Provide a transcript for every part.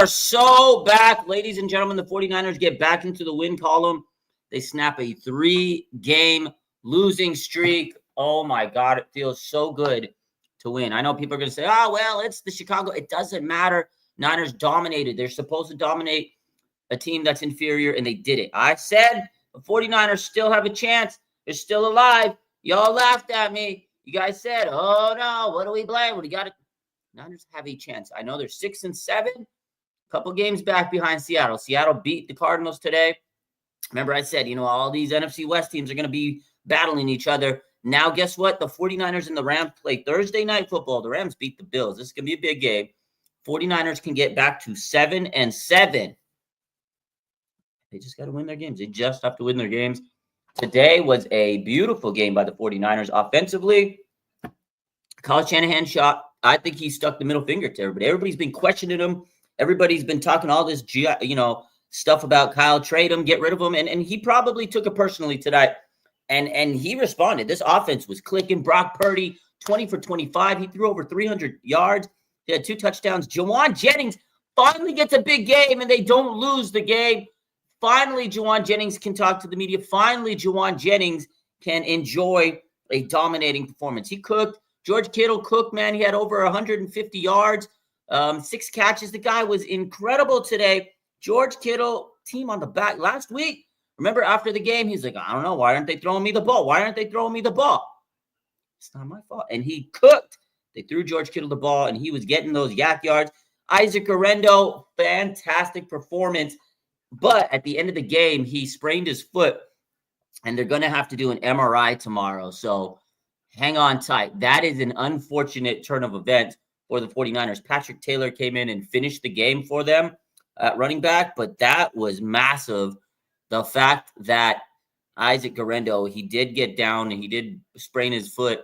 are so back, ladies and gentlemen. The 49ers get back into the win column. They snap a 3-game losing streak. Oh, my God. It feels so good to win. I know people are going to say, oh, well, it's the Chicago. It doesn't matter. Niners dominated. They're supposed to dominate a team that's inferior, and they did it. I said the 49ers still have a chance. They're still alive. Y'all laughed at me. You guys said, oh, no, what do we blame? What do you got to? Niners have a chance. I know they're 6-7, a couple games back behind Seattle. Seattle beat the Cardinals today. Remember I said, all these NFC West teams are going to be battling each other. Now, guess what? The 49ers and the Rams play Thursday night football. The Rams beat the Bills. This is going to be a big game. 49ers can get back to 7-7. They just got to win their games. They just have to win their games. Today was a beautiful game by the 49ers. Offensively, Kyle Shanahan shot. I think he stuck the middle finger to everybody. Everybody's been questioning him. Everybody's been talking all this, stuff about Kyle, trade him, get rid of him. And he probably took it personally tonight. And he responded. This offense was clicking. Brock Purdy, 20 for 25. He threw over 300 yards. He had 2 touchdowns. Juwan Jennings finally gets a big game, and they don't lose the game. Finally, Juwan Jennings can talk to the media. Finally, Juwan Jennings can enjoy a dominating performance. He cooked. George Kittle cooked, man. He had over 150 yards, 6 catches. The guy was incredible today. George Kittle, team on the back. Last week, remember after the game, he's like, I don't know. Why aren't they throwing me the ball? Why aren't they throwing me the ball? It's not my fault. And he cooked. They threw George Kittle the ball, and he was getting those yak yards. Isaac Guerrero, fantastic performance. But at the end of the game, he sprained his foot, and they're going to have to do an MRI tomorrow. So hang on tight. That is an unfortunate turn of events for the 49ers. Patrick Taylor came in and finished the game for them at running back, but that was massive. The fact that Isaac Guerrero, he did get down and he did sprain his foot.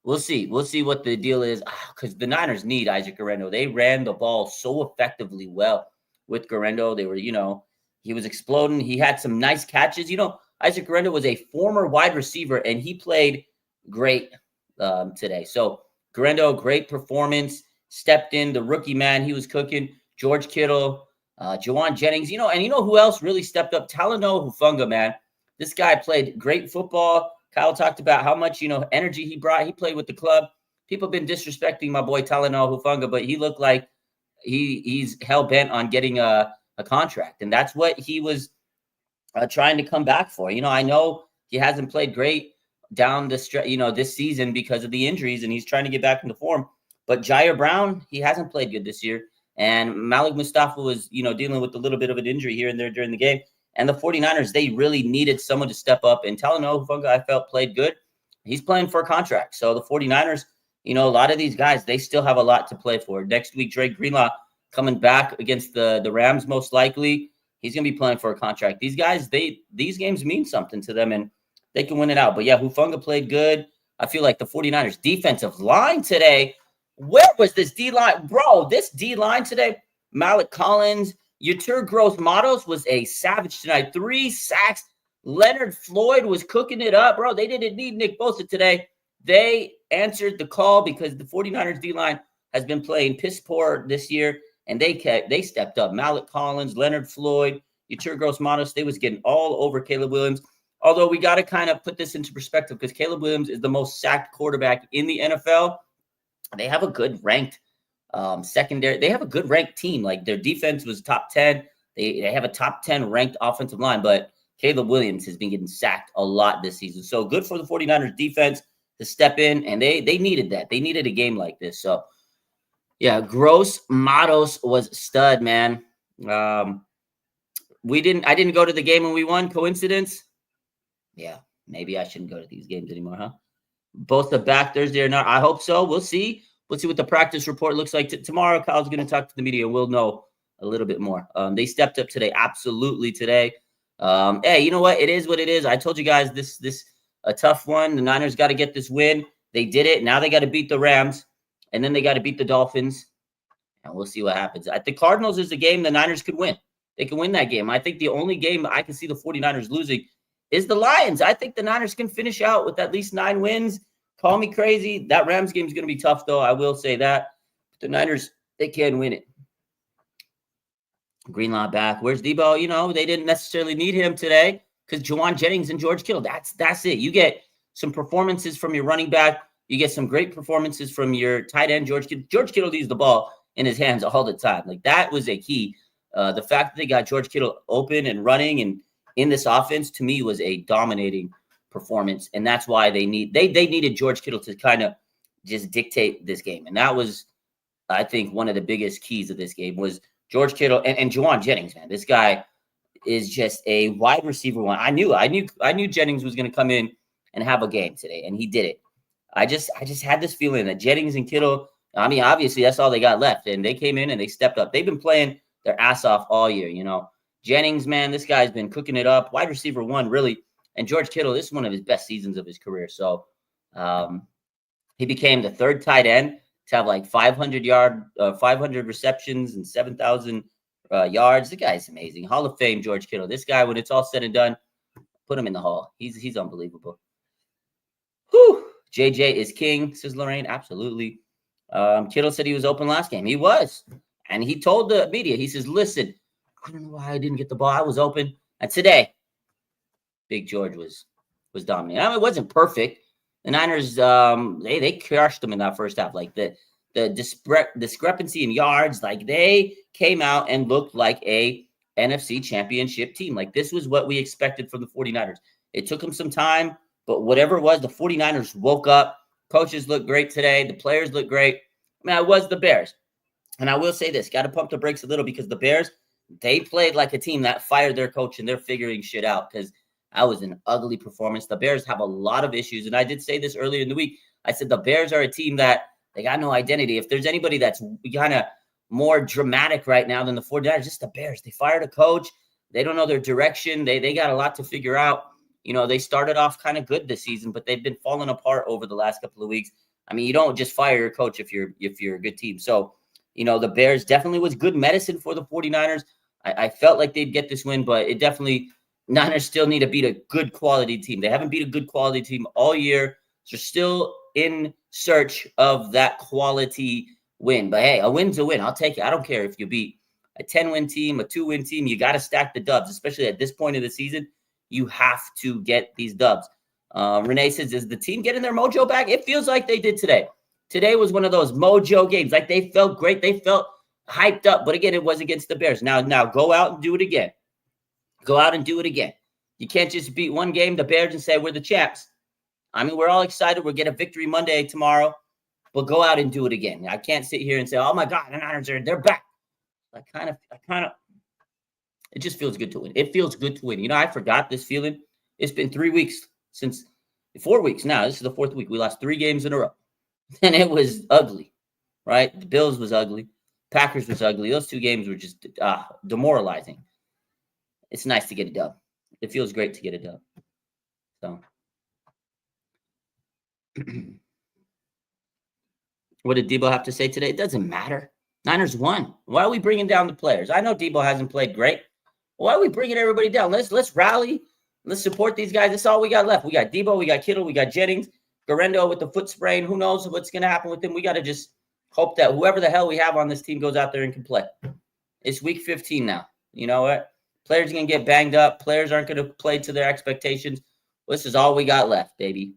We'll see. We'll see what the deal is because the Niners need Isaac Guerrero. They ran the ball so effectively well with Guerrero. They were, he was exploding. He had some nice catches. Isaac Guerrero was a former wide receiver, and he played great today. So Guerrero, great performance, stepped in. The rookie man, he was cooking. George Kittle, Juwan Jennings, and who else really stepped up? Talanoa Hufanga, man. This guy played great football. Kyle talked about how much, energy he brought. He played with the club. People have been disrespecting my boy Talanoa Hufanga, but he looked like he's hell-bent on getting a contract. And that's what he was trying to come back for. I know he hasn't played great down the stretch, this season because of the injuries, and he's trying to get back into form. But Jair Brown, he hasn't played good this year. And Malik Mustafa was, dealing with a little bit of an injury here and there during the game. And the 49ers, they really needed someone to step up. And Talanoa Hufanga, I felt, played good. He's playing for a contract. So the 49ers, a lot of these guys, they still have a lot to play for. Next week, Drake Greenlaw coming back against the Rams, most likely. He's going to be playing for a contract. These guys, these games mean something to them, and they can win it out. But, yeah, Hufanga played good. I feel like the 49ers defensive line today, where was this D-line? Bro, this D-line today, Malik Collins, Yetur Gross-Matos was a savage tonight. 3 sacks. Leonard Floyd was cooking it up, bro. They didn't need Nick Bosa today. They answered the call because the 49ers D-line has been playing piss poor this year, and they stepped up. Malik Collins, Leonard Floyd, Yetur Gross-Matos, they was getting all over Caleb Williams. Although we got to kind of put this into perspective because Caleb Williams is the most sacked quarterback in the NFL. They have a good ranked secondary. They have a good ranked team. Like their defense was top 10. They have a top 10 ranked offensive line, but Caleb Williams has been getting sacked a lot this season. So good for the 49ers defense to step in, and they needed that. They needed a game like this. So, yeah, Gross-Matos was stud, man. I didn't go to the game when we won. Coincidence? Yeah, maybe I shouldn't go to these games anymore, huh? Both the back Thursday or not. I hope so. We'll see. We'll see what the practice report looks like. Tomorrow, Kyle's going to talk to the media, and we'll know a little bit more. They stepped up today, absolutely today. Hey, you know what? It is what it is. I told you guys this a tough one. The Niners got to get this win. They did it. Now they got to beat the Rams, and then they got to beat the Dolphins, and we'll see what happens. I think Cardinals is a game the Niners could win. They can win that game. I think the only game I can see the 49ers losing is the Lions. I think the Niners can finish out with at least 9 wins. Call me crazy. That Rams game is going to be tough, though. I will say that. But the Niners, they can win it. Greenlaw back. Where's Debo? They didn't necessarily need him today because Juwan Jennings and George Kittle. That's it. You get some performances from your running back. You get some great performances from your tight end, George Kittle. George Kittle leaves the ball in his hands all the time. Like, that was a key. The fact that they got George Kittle open and running and in this offense, to me, was a dominating performance. And that's why they needed George Kittle to kind of just dictate this game. And that was, I think, one of the biggest keys of this game was George Kittle and Juwan Jennings, man. This guy is just a wide receiver one. I knew Jennings was going to come in and have a game today, and he did it. I just had this feeling that Jennings and Kittle, I mean, obviously that's all they got left, and they came in and they stepped up. They've been playing their ass off all year, Jennings, man, this guy's been cooking it up. Wide receiver one, really. And George Kittle, this is one of his best seasons of his career. So he became the third tight end to have like 500 receptions and 7,000 yards. The guy's amazing. Hall of Fame, George Kittle. This guy, when it's all said and done, put him in the Hall. He's unbelievable. Whew. JJ is king, says Lorraine. Absolutely. Kittle said he was open last game. He was. And he told the media, he says, listen, I don't know why I didn't get the ball. I was open. And today, Big George was dominating. I mean, it wasn't perfect. The Niners, they crushed them in that first half. Like, the discrepancy in yards, like, they came out and looked like a NFC championship team. Like, this was what we expected from the 49ers. It took them some time, but whatever it was, the 49ers woke up. Coaches looked great today. The players looked great. I mean, it was the Bears. And I will say this, got to pump the brakes a little, because the Bears, they played like a team that fired their coach, and they're figuring shit out, because that was an ugly performance. The Bears have a lot of issues. And I did say this earlier in the week. I said the Bears are a team that they got no identity. If there's anybody that's kind of more dramatic right now than the 49ers, just the Bears. They fired a coach. They don't know their direction. They got a lot to figure out. They started off kind of good this season, but they've been falling apart over the last couple of weeks. I mean, you don't just fire your coach if you're a good team. So, the Bears definitely was good medicine for the 49ers. I felt like they'd get this win, but it definitely, Niners still need to beat a good quality team. They haven't beat a good quality team all year. So still in search of that quality win. But hey, a win's a win. I'll take it. I don't care if you beat a 10-win team, a 2-win team. You got to stack the dubs, especially at this point of the season. You have to get these dubs. Renee says, is the team getting their mojo back? It feels like they did today. Today was one of those mojo games. Like, they felt great. They felt hyped up. But again, it was against the Bears. Now go out and do it again. Go out and do it again. You can't just beat one game, the Bears, and say we're the champs. I mean, we're all excited. We'll get a victory Monday tomorrow. But go out and do it again. I can't sit here and say, oh, my God, the Niners they're back. I kind of, it just feels good to win. It feels good to win. I forgot this feeling. It's been 4 weeks now. This is the fourth week. We lost 3 games in a row. And it was ugly, right? The Bills was ugly. Packers was ugly. Those 2 games were just demoralizing. It's nice to get it done. It feels great to get it done. So, what did Debo have to say today? It doesn't matter. Niners won. Why are we bringing down the players? I know Debo hasn't played great. Why are we bringing everybody down? Let's rally. Let's support these guys. That's all we got left. We got Debo. We got Kittle. We got Jennings. Garendo with the foot sprain. Who knows what's going to happen with him? We got to just hope that whoever the hell we have on this team goes out there and can play. It's week 15 now. You know what? Players are going to get banged up. Players aren't going to play to their expectations. This is all we got left, baby.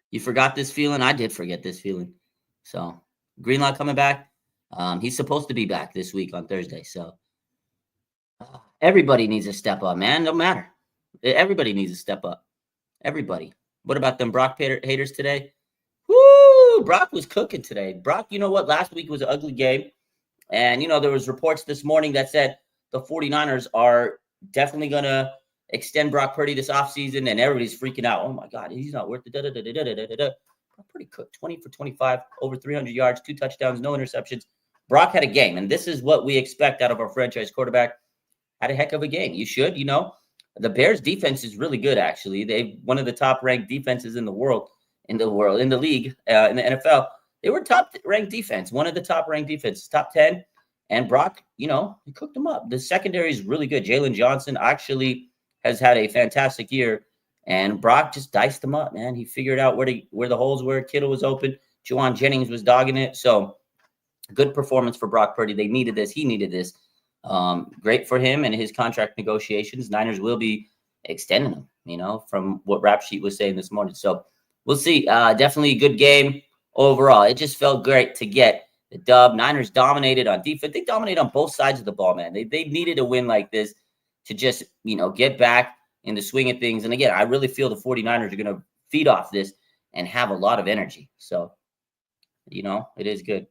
You forgot this feeling? I did forget this feeling. So, Greenlaw coming back. He's supposed to be back this week on Thursday. So, everybody needs to step up, man. No matter. Everybody needs to step up. Everybody. What about them Brock haters today? Woo! Brock was cooking today. Brock, you know what? Last week was an ugly game. And, there was reports this morning that said the 49ers are definitely going to extend Brock Purdy this offseason, and everybody's freaking out. Oh, my God, he's not worth it. Pretty cooked. 20 for 25, over 300 yards, 2 touchdowns, no interceptions. Brock had a game, and this is what we expect out of our franchise quarterback. Had a heck of a game. You should, The Bears defense is really good, actually. They're one of the top-ranked defenses in the league, in the NFL. They were top-ranked defense, one of the top-ranked defenses, top 10. And Brock, he cooked them up. The secondary is really good. Jalen Johnson actually has had a fantastic year. And Brock just diced them up, man. He figured out where the holes were. Kittle was open. Juwan Jennings was dogging it. So Good performance for Brock Purdy. They needed this. He needed this. Great for him and his contract negotiations. Niners will be extending him, you know, from what Rap Sheet was saying this morning. So we'll see. Definitely a good game overall. It just felt great to get the dub. Niners dominated on defense. They dominated on both sides of the ball, man. They needed a win like this to just, you know, get back in the swing of things. And again, I really feel the 49ers are going to feed off this and have a lot of energy. So, you know, it is good.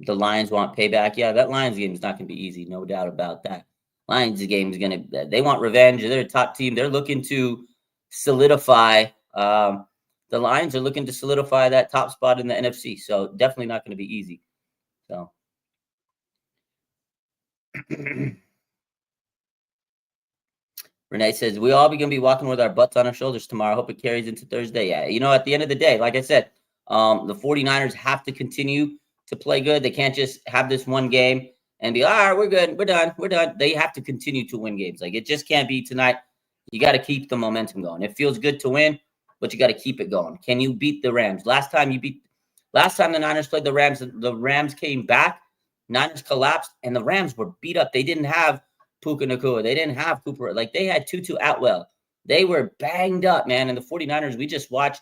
The Lions want payback. Yeah, that Lions game is not going to be easy. No doubt about that. Lions game is going to, they want revenge. They're a top team. They're looking to solidify. The Lions are looking to solidify that top spot in the NFC. So definitely not going to be easy. So. Renee says, we all going to be walking with our butts on our shoulders tomorrow. I hope it carries into Thursday. Yeah, you know, at the end of the day, like I said, the 49ers have to continue to play good. They can't just have this one game and be, all right, we're good. We're done. We're done. They have to continue to win games. Like, it just can't be tonight. You got to keep the momentum going. It feels good to win, but you got to keep it going. Can you beat the Rams? Last time the Niners played the Rams came back. Niners collapsed, and the Rams were beat up. They didn't have Puka Nacua. They didn't have Cooper. Like, they had Tutu Atwell. They were banged up, man. And the 49ers, we just watched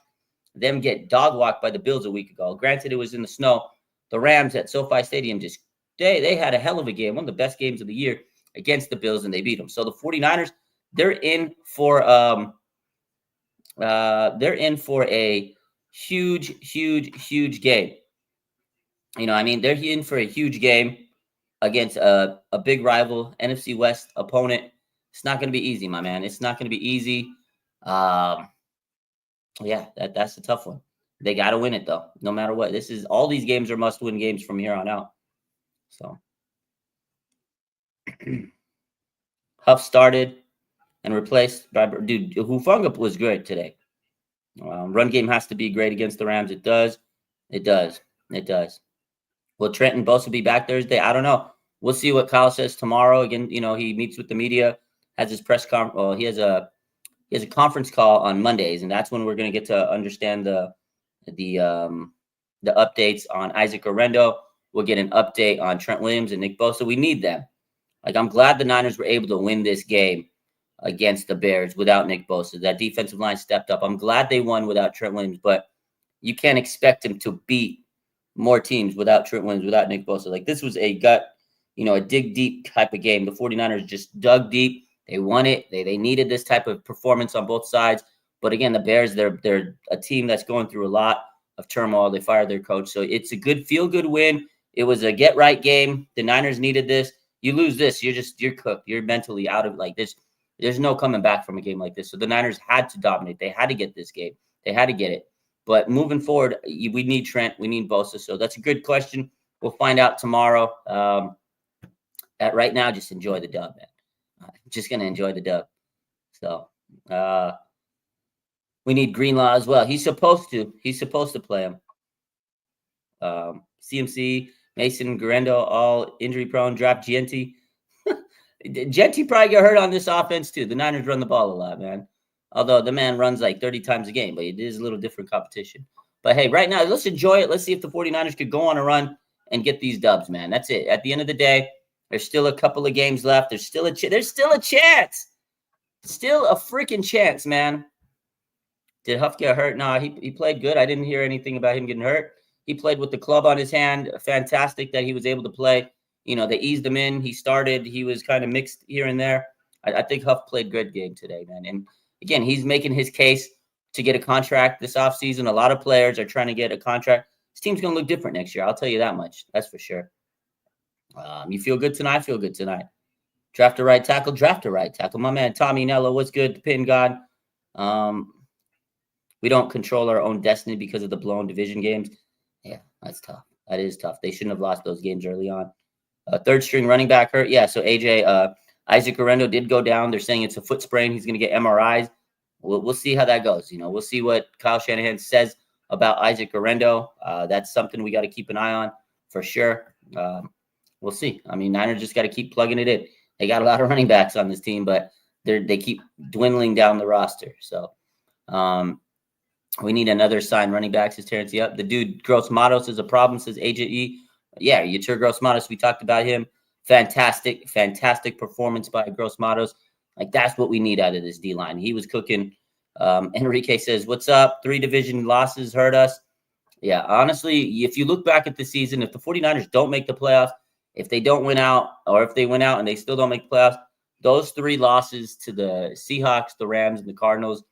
them get dog walked by the Bills a week ago. Granted, it was in the snow. The Rams at SoFi Stadium just they had a hell of a game, one of the best games of the year against the Bills, and they beat them. So the 49ers, they're in for a huge game. You know, I mean, they're in for a huge game against a big rival, NFC West opponent. It's not going to be easy, my man. It's not going to be easy. Yeah, that's a tough one. They got to win it, though, no matter what. All these games are must-win games from here on out. So, Huff started and replaced by, dude, Hufanga was great today. Run game has to be great against the Rams. It does. It does. It does. Will Trent and Bosa be back Thursday? I don't know. We'll see what Kyle says tomorrow. Again, you know, he meets with the media, has his press conference. Well, he has a conference call on Mondays, and that's when we're going to get to understand the updates on Isaac Orendo. We'll get an update on Trent Williams and Nick Bosa. We need them. Like, I'm glad the Niners were able to win this game against the Bears without Nick Bosa. That defensive line stepped up. I'm glad they won without Trent Williams, but you can't expect him to beat more teams without Trent Williams, without Nick Bosa. Like, this was a dig deep type of game. The 49ers just dug deep. They won it. They needed this type of performance on both sides. But again, the Bears, they're a team that's going through a lot of turmoil. They fired their coach. So it's a good feel-good win. It was a get-right game. The Niners needed this. You lose this, you're cooked. You're mentally out of it. Like this. There's no coming back from a game like this. So the Niners had to dominate. They had to get this game. They had to get it. But moving forward, we need Trent. We need Bosa. So that's a good question. We'll find out tomorrow. Right now, just enjoy the dub, man. Just going to enjoy the dub. So we need Greenlaw as well. He's supposed to play him. CMC, Mason, Garendo, all injury prone. Draft Genti. Genti probably got hurt on this offense too. The Niners run the ball a lot, man. Although the man runs like 30 times a game, but it is a little different competition. But hey, right now, let's enjoy it. Let's see if the 49ers could go on a run and get these dubs, man. That's it. At the end of the day, there's still a couple of games left. There's still a chance. Still a freaking chance, man. Did Huff get hurt? No, he played good. I didn't hear anything about him getting hurt. He played with the club on his hand. Fantastic that he was able to play. You know, they eased him in. He started. He was kind of mixed here and there. I think Huff played good game today, man. And again, he's making his case to get a contract this offseason. A lot of players are trying to get a contract. This team's going to look different next year. I'll tell you that much. That's for sure. You feel good tonight? I feel good tonight. Draft a right tackle. My man, Tommy Nello, what's good? The Pin God. We don't control our own destiny because of the blown division games. Yeah, that's tough. That is tough. They shouldn't have lost those games early on. Third string running back hurt. Yeah, so AJ, Isaac Orendo did go down. They're saying it's a foot sprain. He's going to get MRIs. We'll see how that goes. You know, we'll see what Kyle Shanahan says about Isaac Orendo. That's something we got to keep an eye on for sure. We'll see. I mean, Niners just got to keep plugging it in. They got a lot of running backs on this team, but they keep dwindling down the roster. So We need another sign running back, says Terrence. Yep. The dude, Gross Matos, is a problem, says Agent E. Yeah, Yatur Gross Matos. We talked about him. Fantastic performance by Gross Matos. Like, that's what we need out of this D-line. He was cooking. Enrique says, what's up? 3 division losses hurt us. Yeah, honestly, if you look back at the season, if the 49ers don't make the playoffs, if they don't win out, or if they win out and they still don't make the playoffs, those 3 losses to the Seahawks, the Rams, and the Cardinals,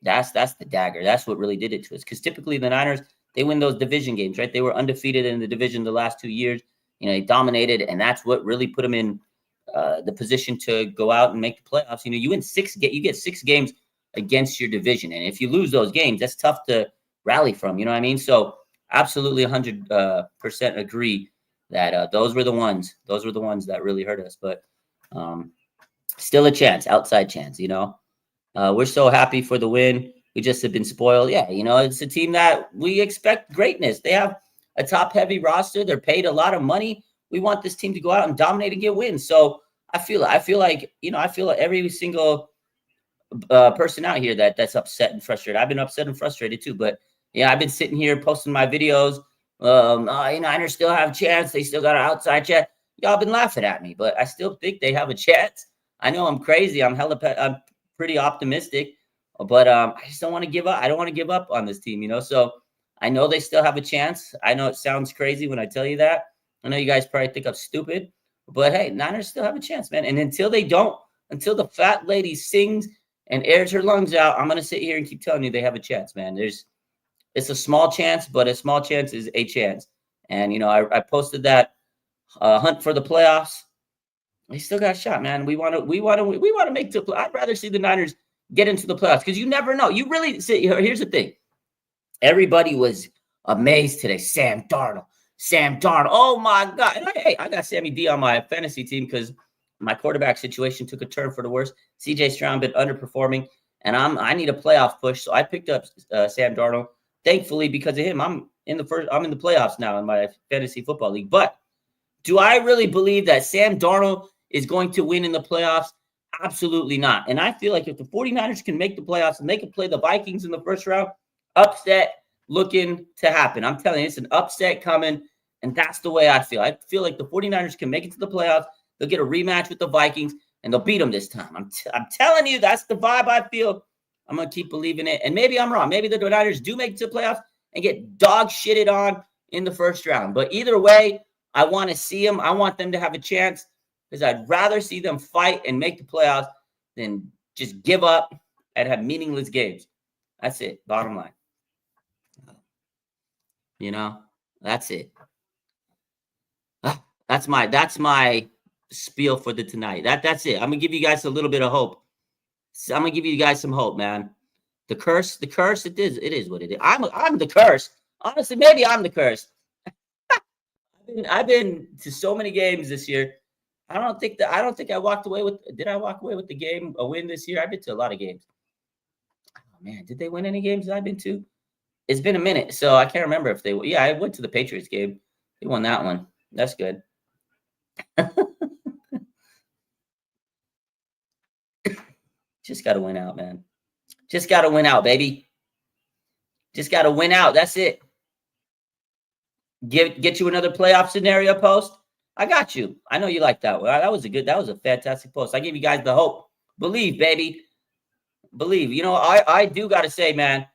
that's the dagger. That's what really did it to us. Because typically the Niners, they win those division games, right? They were undefeated in the division the last 2 years. They dominated, and that's what really put them in the position to go out and make the playoffs. You get 6 games against your division, and if you lose those games, that's tough to rally from. You know what I mean? So absolutely 100% agree that those were the ones that really hurt us. But still a chance, outside chance. We're so happy for the win. We just have been spoiled. Yeah, it's a team that we expect greatness. They have a top-heavy roster. They're paid a lot of money. We want this team to go out and dominate and get wins. So I feel like every single person out here that's upset and frustrated. I've been upset and frustrated too. But yeah, I've been sitting here posting my videos. Niners still have a chance. They still got an outside chance. Y'all been laughing at me, but I still think they have a chance. I know I'm crazy. I'm pretty optimistic, but I just don't want to give up. I don't want to give up on this team, So I know they still have a chance. I know it sounds crazy when I tell you that. I know you guys probably think I'm stupid, but hey, Niners still have a chance, man. And until the fat lady sings and airs her lungs out, I'm gonna sit here and keep telling you they have a chance, man. It's a small chance, but a small chance is a chance. And I posted that hunt for the playoffs. They still got a shot, man. We want to make the. I'd rather see the Niners get into the playoffs because you never know. You really see. Here's the thing. Everybody was amazed today. Sam Darnold. Oh my God. Hey, I got Sammy D on my fantasy team because my quarterback situation took a turn for the worse. CJ Stroud been underperforming, and I need a playoff push, so I picked up Sam Darnold. Thankfully, because of him, I'm in the playoffs now in my fantasy football league. But do I really believe that Sam Darnold is going to win in the playoffs? Absolutely not. And I feel like if the 49ers can make the playoffs and they can play the Vikings in the first round, upset looking to happen. I'm telling you, it's an upset coming, and that's the way I feel. I feel like the 49ers can make it to the playoffs. They'll get a rematch with the Vikings, and they'll beat them this time. I'm telling you, that's the vibe I feel. I'm going to keep believing it. And maybe I'm wrong. Maybe the Niners do make it to the playoffs and get dog shitted on in the first round. But either way, I want to see them. I want them to have a chance because I'd rather see them fight and make the playoffs than just give up and have meaningless games. That's it. Bottom line. That's it. That's my spiel for the tonight. That's it. I'm gonna give you guys a little bit of hope. I'm gonna give you guys some hope, man. The curse. It is what it is. I'm the curse. Honestly, maybe I'm the curse. I've been to so many games this year. I don't think I walked away with. Did I walk away with a win this year? I've been to a lot of games. Oh man, did they win any games that I've been to? It's been a minute, so I can't remember if they. Yeah, I went to the Patriots game. They won that one. That's good. Just got to win out, man. Just got to win out, baby. Just got to win out. That's it. Get you another playoff scenario post. I got you. I know you like that one. That was a fantastic post. I give you guys the hope. Believe, baby. Believe. I do got to say, man,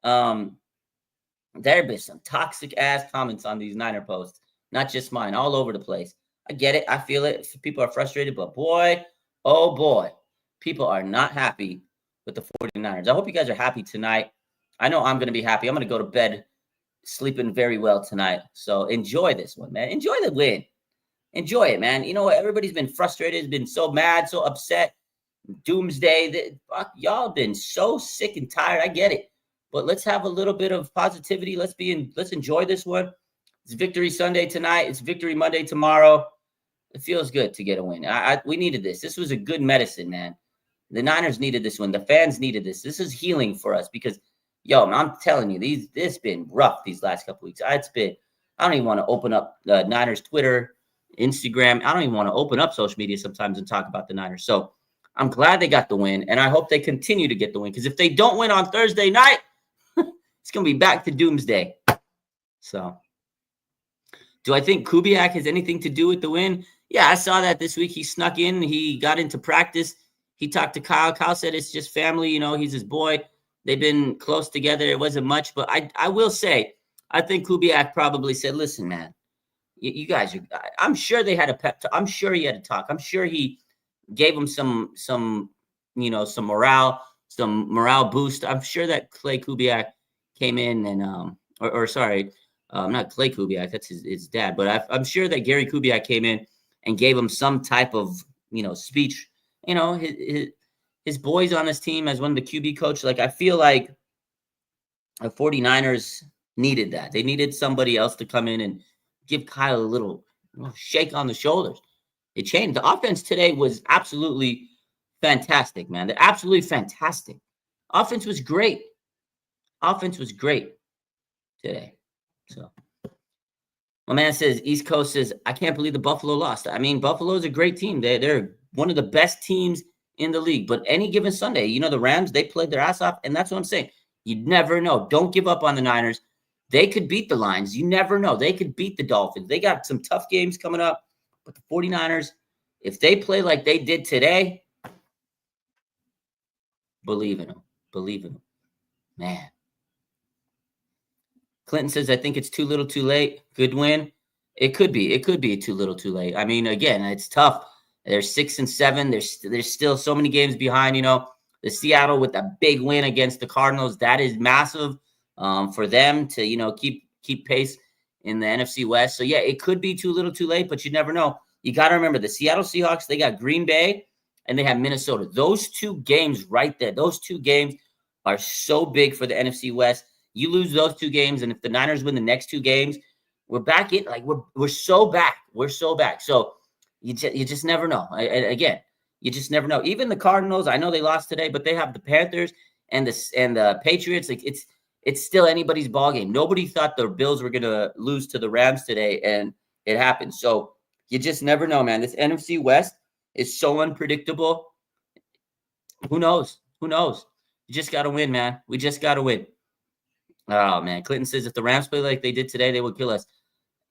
there have been some toxic ass comments on these Niner posts. Not just mine, all over the place. I get it. I feel it. People are frustrated, but boy, oh boy, people are not happy with the 49ers. I hope you guys are happy tonight. I know I'm going to be happy. I'm going to go to bed sleeping very well tonight. So enjoy this one, man. Enjoy the win. Enjoy it, man. Everybody's been frustrated, been so mad, so upset. Doomsday. Y'all been so sick and tired. I get it. But let's have a little bit of positivity. Let's enjoy this one. It's Victory Sunday tonight. It's Victory Monday tomorrow. It feels good to get a win. We needed this. This was a good medicine, man. The Niners needed this one. The fans needed this. This is healing for us because, I'm telling you, this been rough these last couple weeks. I don't even want to open up Niners Twitter, Instagram. I don't even want to open up social media sometimes and talk about the Niners. So I'm glad they got the win, and I hope they continue to get the win because if they don't win on Thursday night, It's going to be back to doomsday. So, do I think Kubiak has anything to do with the win? Yeah, I saw that this week. He snuck in. He got into practice. He talked to Kyle. Kyle said it's just family. You know, he's his boy. They've been close together. It wasn't much. But I will say, I think Kubiak probably said, listen, man, you guys are – I'm sure they had a pep talk. I'm sure he had a talk. I'm sure he gave him some morale boost. I'm sure that Clay Kubiak came in and not Clay Kubiak, that's his dad, but I'm sure that Gary Kubiak came in and gave him some type of speech. His boys on his team as one of the QB coach. Like, I feel like the 49ers needed that. They needed somebody else to come in and give Kyle a little shake on the shoulders. It changed. The offense today was absolutely fantastic, man. They're absolutely fantastic. Offense was great. Offense was great today. So my man says, East Coast says, I can't believe the Buffalo lost. I mean, Buffalo's a great team. They're one of the best teams in the league. But any given Sunday, the Rams, they played their ass off. And that's what I'm saying. You never know. Don't give up on the Niners. They could beat the Lions. You never know. They could beat the Dolphins. They got some tough games coming up. But the 49ers, if they play like they did today, believe in them. Believe in them. Man. Clinton says, I think it's too little too late. Good win. It could be. It could be too little too late. I mean, again, it's tough. They're 6-7. There's still so many games behind. The Seattle with a big win against the Cardinals. That is massive for them to, keep pace in the NFC West. So, yeah, it could be too little too late, but you never know. You got to remember the Seattle Seahawks, they got Green Bay, and they have Minnesota. Those two games right there, those two games are so big for the NFC West. You lose those two games, and if the Niners win the next two games, we're back in. Like, we're so back. We're so back. So you just never know. Again, you just never know. Even the Cardinals, I know they lost today, but they have the Panthers and the Patriots. Like, it's still anybody's ball game. Nobody thought the Bills were gonna lose to the Rams today, and it happened. So you just never know, man. This NFC West is so unpredictable. Who knows? Who knows? You just gotta win, man. We just gotta win. Oh, man. Clinton says if the Rams play like they did today, they would kill us.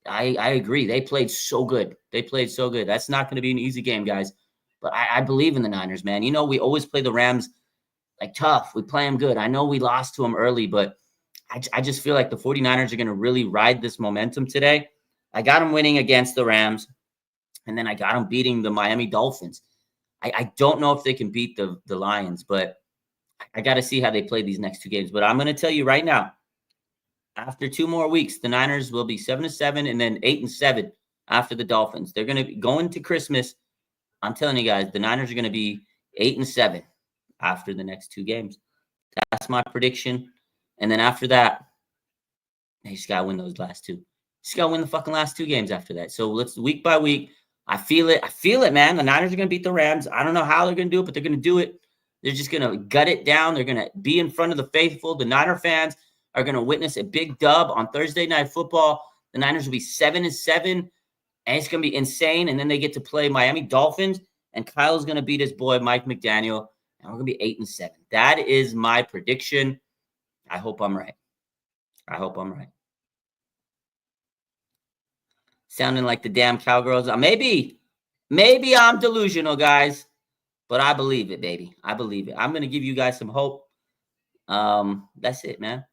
I agree. They played so good. They played so good. That's not going to be an easy game, guys. But I believe in the Niners, man. We always play the Rams like tough. We play them good. I know we lost to them early, but I just feel like the 49ers are going to really ride this momentum today. I got them winning against the Rams, and then I got them beating the Miami Dolphins. I don't know if they can beat the Lions, but I got to see how they play these next two games. But I'm going to tell you right now, after 2 more weeks, the Niners will be 7-7 and then 8-7 after the Dolphins. They're going to go into Christmas. I'm telling you guys, the Niners are going to be 8-7 after the next 2 games. That's my prediction. And then after that, they just got to win those last 2. Just got to win the fucking last 2 games after that. So let's week by week. I feel it. I feel it, man. The Niners are going to beat the Rams. I don't know how they're going to do it, but they're going to do it. They're just going to gut it down. They're going to be in front of the faithful. The Niner fans are going to witness a big dub on Thursday Night Football. The Niners will be 7-7, and it's going to be insane. And then they get to play Miami Dolphins, and Kyle's going to beat his boy Mike McDaniel, and we're going to be 8-7. That is my prediction. I hope I'm right. I hope I'm right. Sounding like the damn Cowgirls. Maybe I'm delusional, guys, but I believe it, baby. I believe it. I'm going to give you guys some hope. That's it, man.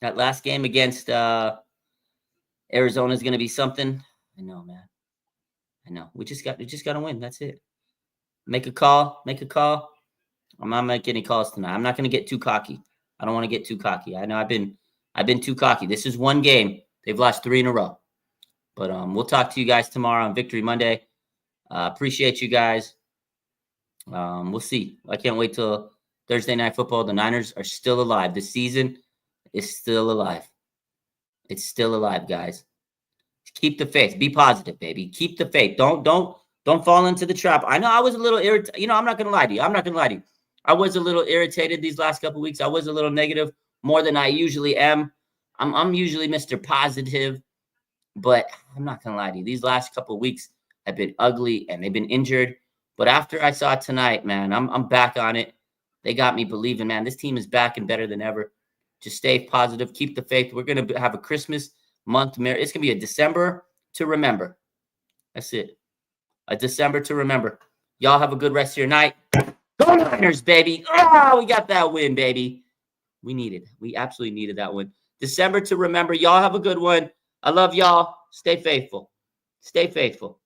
That last game against Arizona is going to be something. I know, man. I know. We just got to win. That's it. Make a call. I'm not making any calls tonight. I'm not going to get too cocky. I don't want to get too cocky. I know I've been too cocky. This is one game. They've lost 3 in a row. But we'll talk to you guys tomorrow on Victory Monday. Appreciate you guys. We'll see. I can't wait till Thursday Night Football. The Niners are still alive. The season is still alive. It's still alive, guys. Keep the faith. Be positive, baby. Keep the faith. Don't fall into the trap. I know I was a little irritated. I'm not going to lie to you. I was a little irritated these last couple of weeks. I was a little negative, more than I usually am. I'm usually Mr. Positive, but I'm not going to lie to you. These last couple of weeks have been ugly, and they've been injured. But after I saw it tonight, man, I'm back on it. They got me believing, man. This team is back and better than ever. Just stay positive. Keep the faith. We're going to have a Christmas month. It's going to be a December to remember. That's it. A December to remember. Y'all have a good rest of your night. Go Niners, baby. Oh, we got that win, baby. We absolutely needed that one. December to remember. Y'all have a good one. I love y'all. Stay faithful. Stay faithful.